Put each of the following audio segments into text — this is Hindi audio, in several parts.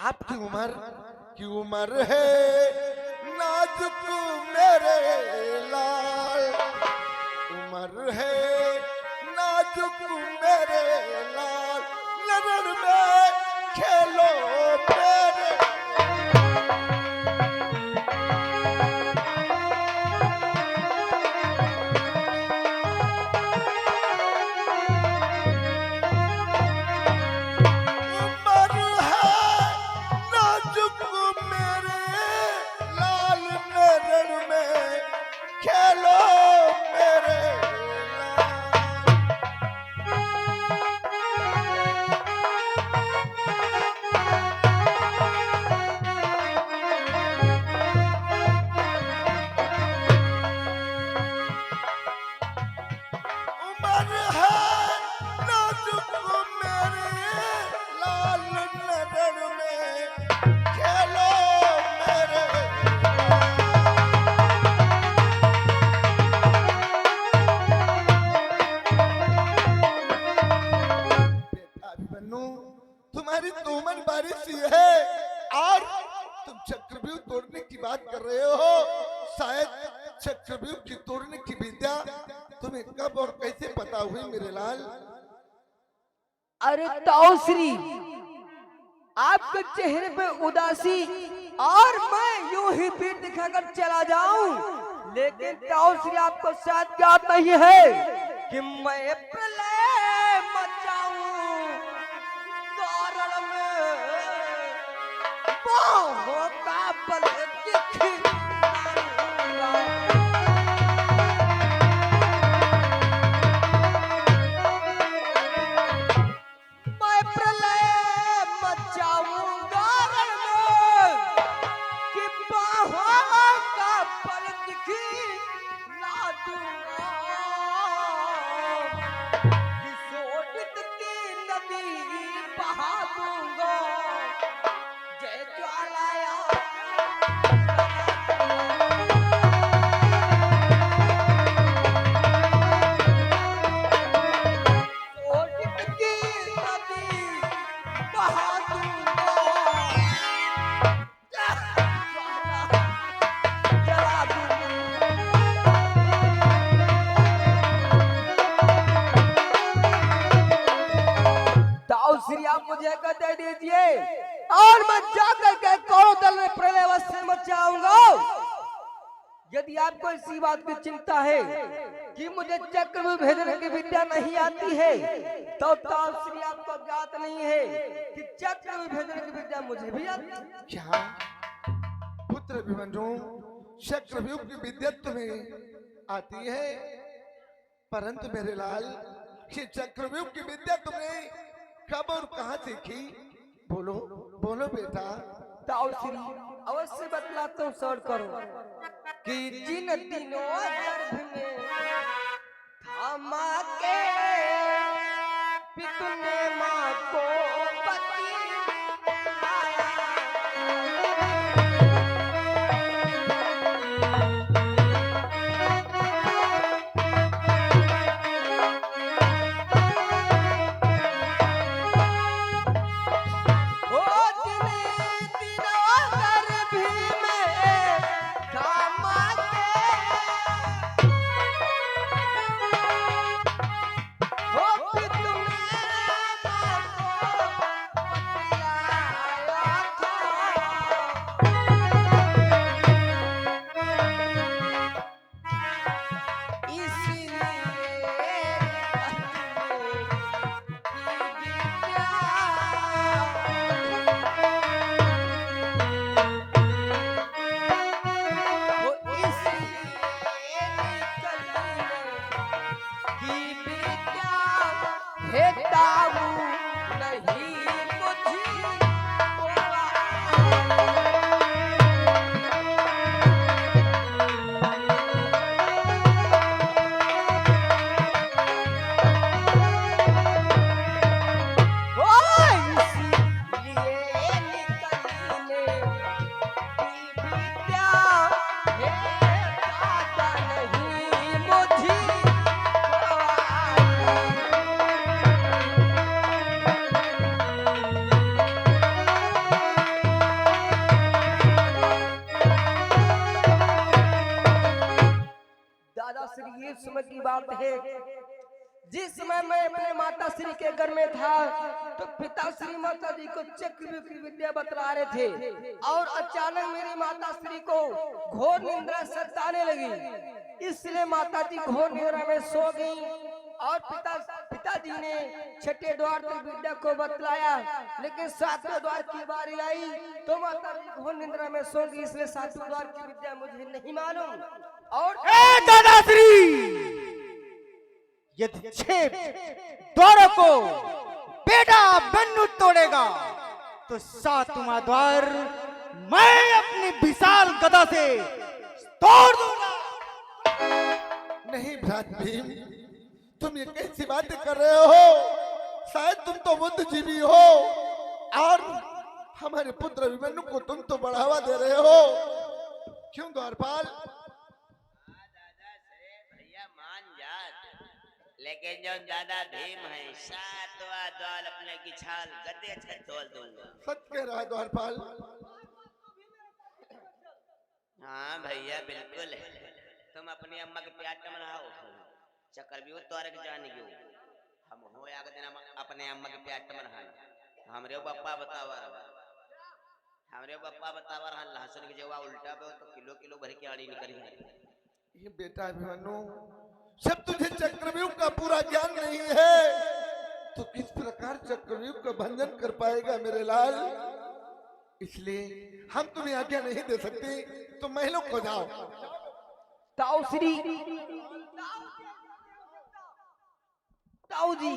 आपकी उम्र है नाजुक मेरे लाल, उम्र है नाजुक मेरे लाल, नजर में खेलो मेरे। तुम्हारी तो उम्र बारिश ही है और तुम चक्रव्यूह तोड़ने की बात कर रहे हो। शायद चक्रव्यूह की तोड़ने की विद्या तुम्हें कब और कैसे पता हुई मेरे लाल? अरे ताऊश्री, आपके चेहरे पे उदासी और मैं यूं ही पीठ दिखाकर चला जाऊं, लेकिन ताऊश्री आपको शायद ज्ञात नहीं है कि मैं प्रलय मचाऊं कारण में बाहों का बल दिखी। ताऊश्री, आप मुझे दे दीजिए और मैं जाकर के कौरव में प्रलय अवश्य मचाऊंगा। यदि आपको इसी बात की चिंता है कि मुझे चक्रव्यूह भेदने की विद्या नहीं आती है, तो ताऊश्री आपको ज्ञात नहीं है कि चक्रव्यूह भेदने की विद्या मुझे भी आती है। क्या पुत्र अभिमन्यु, चक्रव्यूह की विद्या तुम्हें आती है, परंतु मेरे लाल ये चक्रव्यूह की विद्या तुमने कब और कहां सीखी? बोलो बोलो बेटा। ताऊश्री अवश्य बतलाता हूँ, सर करो कि जिन दिनों गर्भ में थामा के पितु ने माँ को पति आया, की बात है, जिस समय मैं अपने माता श्री के घर में था तो पिता श्री माता जी को चक्रव्यूह की विद्या बतला रहे थे और अचानक मेरी माता श्री को घोर निद्रा सताने लगी। इसलिए माता जी घोर निद्रा में सो गई और पिताजी ने छठे द्वार तक विद्या को बतलाया, लेकिन सातवें द्वार की बारी आई तो माता जी घोर निद्रा में सो गई। इसलिए सातवें द्वार की विद्या मुझे नहीं मालूम। और दादाश्री, यदि 6 द्वारों को बेटा बन्नू तोड़ेगा तो 7वां द्वार मैं अपनी विशाल गदा से तोड़ दूंगा। नहीं भ्रात भीम, तुम ये कैसी बातें कर रहे हो? शायद तुम तो बुद्धिजीवी हो और हमारे पुत्र अभिमन्यु को तुम तो बढ़ावा दे रहे हो। क्यों द्वारपाल? भैया मान जात, लेकिन जो दादा भीम है 7वां द्वार अपने की छाल गद्दे से तोड़ दूंगा। सच कह रहा है द्वारपाल। हाँ भैया बिल्कुल, तुम अपनी अम्मा के प्यार में रहो। चक्रव्यूह तोड़ के जान गयो, हम हो आगे दिन अपने अम्मा के प्यार में रहा। हमरे पप्पा बतावा रहा लहसुन की जगह उल्टा पे तो किलो किलो भर के आड़ी निकली है। ये बेटा अभिमन्यु, जब तुझे चक्रव्यूह का पूरा ज्ञान नहीं है तो किस प्रकार चक्रव्यूह का भंजन कर पाएगा मेरे लाल? इसलिए हम तुम्हें आज्ञा नहीं दे सकते, तुम महलों को जाओ। ताऊ श्री ताऊ जी,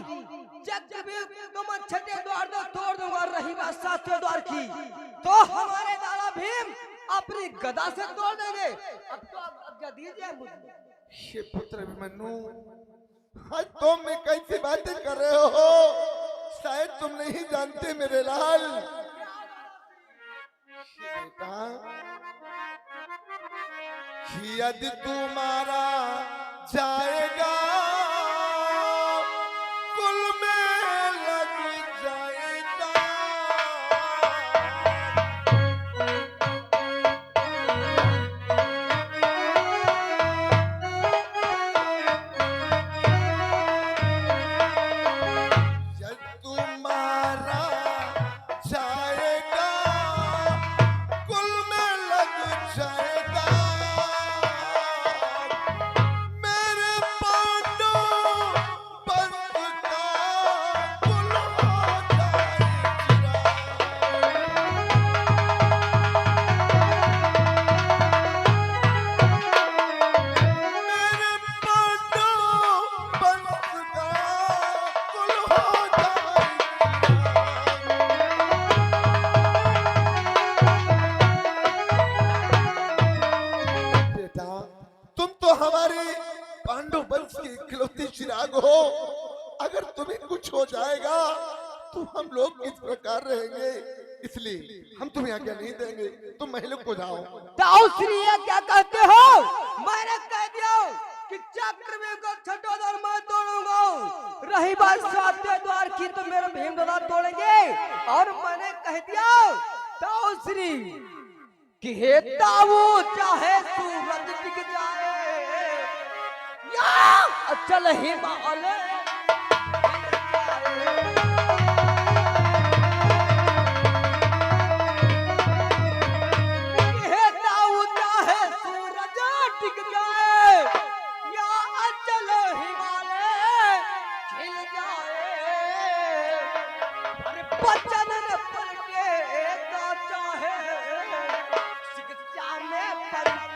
चक्रव्यूह तो मैं छठे द्वार तो तोड़ दूंगा। रही बात सातवें द्वार की तो हमारे दादा भीम अपनी गदा से तोड़ देंगे। अब तो आप आज्ञा दीजिए मुझे। ये पुत्र अभिमन्यु, आज तुम में कैसी बातें कर रहे हो? शायद तुम नहीं जानते मेरे लाल। बेटा, यदि तुम्हारा जाएगा कुल में लग जाएगा। यदि तुम्हारा जाएगा कुल में लग जाएगा। मेरे पांडु पंथ का कुल हो जाएगा। मेरे पांडु पंथ का कुल हो जाएगा। बेटा, तुम तो हमारे पांडु वंश की इकलौती चिराग हो। अगर तुम्हें कुछ हो जाएगा तो हम लोग किस प्रकार रहेंगे? इसलिए हम तुम्हें आज्ञा नहीं देंगे, तुम महलों को जाओ। ताऊ श्री ये क्या कहते हो? मैंने कह दिया कि चक्रव्यूह को छठा द्वार मैं तोड़ूंगा। रही बात सातवें द्वार की तो मेरे भीम दादा तोड़ेंगे। और मैंने कह दिया ताऊ श्री कि हे ताऊ, चाहे सूरज दिख जाए या अचल हिमालय हे ताऊ, चाहे सूरज दिख जाए या अचल हिमालय खिल जाए। अरे बचन न पलटे का चाहे शिक्षा में पलटे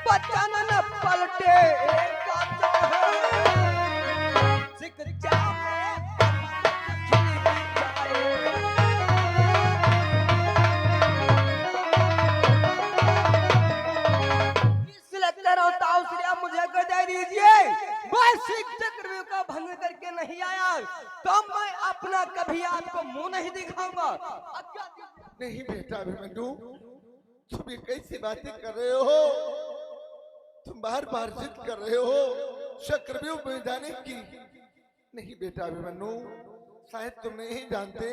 बचन न पलटे का चाहे शिक्षा में मुझे गदा दीजिए। मैं चक्रव्यूह का भंग करके नहीं आया तो मैं अपना कभी आपको मुंह नहीं दिखाऊंगा। नहीं बेटा अभिमन्यु, तुम ये कैसी बातें कर रहे हो? तुम बार बार जिद कर रहे हो चक्रव्यूह में जाने की। नहीं बेटा अभिमन्यु, शायद तुम नहीं जानते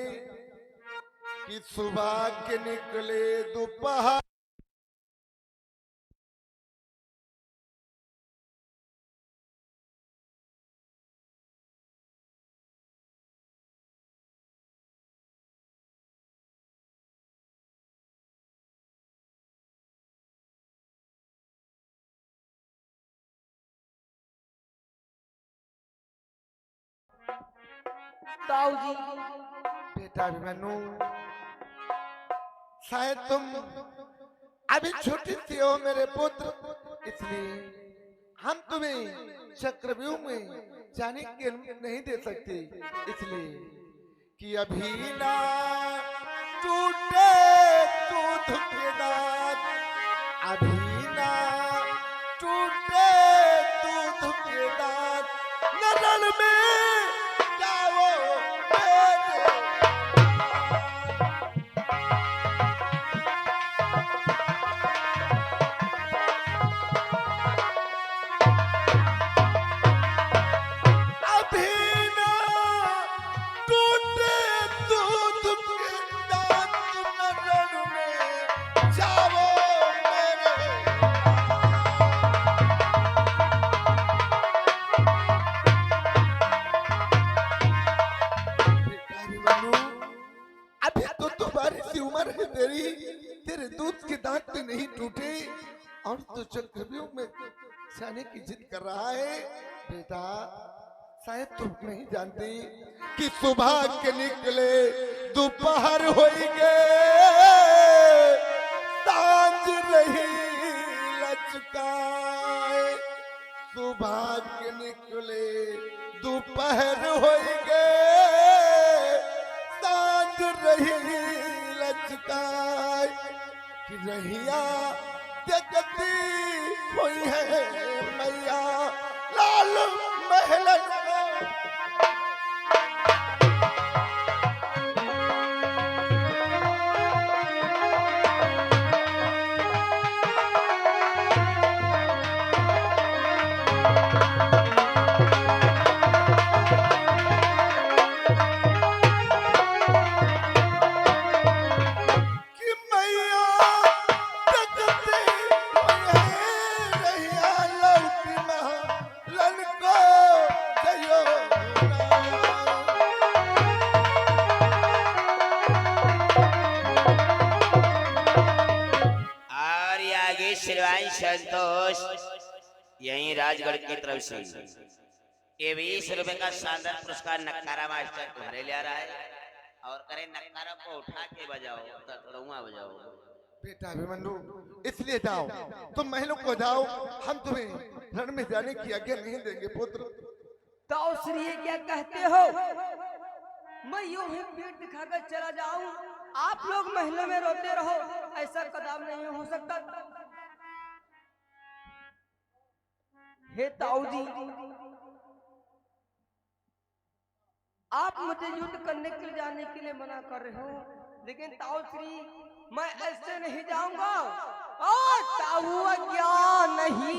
कि सुबह के निकले दोपहर ताऊ जी, बेटा अभिमन्यु, शायद तुम अभी छोटी सी हो मेरे पुत्र, इसलिए हम तुम्हें चक्रव्यूह में जाने के नहीं दे सकते, इसलिए कि अभी ना टूटे दूध के दांत, अभी ना टूटे दूध के दांत, नजर में जाओ मेरे। अभी ना टूटे दूध के दांत, नजर में जाओ मेरे। बेटा अभिमन्यु, अभी तो तुम्हारी सी उम्र है तेरी, तेरे दूध के दांत भी नहीं टूटे और तो चक्रव्यूह में जाने की जिद कर रहा है। बेटा शायद तुम नहीं जानती कि सुबह के निकले दोपहर होइगे, सांझ रही लचकाए। सुबह के निकले दोपहर होइगे, सांझ रही लचकाए। कि रहिया देखती हुई है मैया लाल महलन को। कि मैया देखती हुई है रहिया लौटी महलन को जयो ना। और ये आगे श्रीवाई संतोष यहीं राजगढ़ की तरफ से ये 20 रुपए का शानदार पुरस्कार नक्कारा मास्टर तुम्हारे ले आ रहा है। और करे नक्कारा को उठा के बजाओ, तड़ुआ बजाओ। बेटा अभिमन्यु, इसलिए जाओ, तुम महलों को जाओ, हम तुम्हें रण में जाने की आज्ञा नहीं देंगे पुत्र। ताऊ श्री ये क्या कहते हो? मैं यूं ही पीठ दिखाकर चला जाऊं, आप लोग महलों में रोते रहो, ऐसा कदम नहीं हो सकता। हे ताऊ जी, आप मुझे युद्ध करने के लिए जाने के लिए मना कर रहे हो, लेकिन ताऊ श्री मैं ऐसे नहीं जाऊंगा। और ताऊ क्या नहीं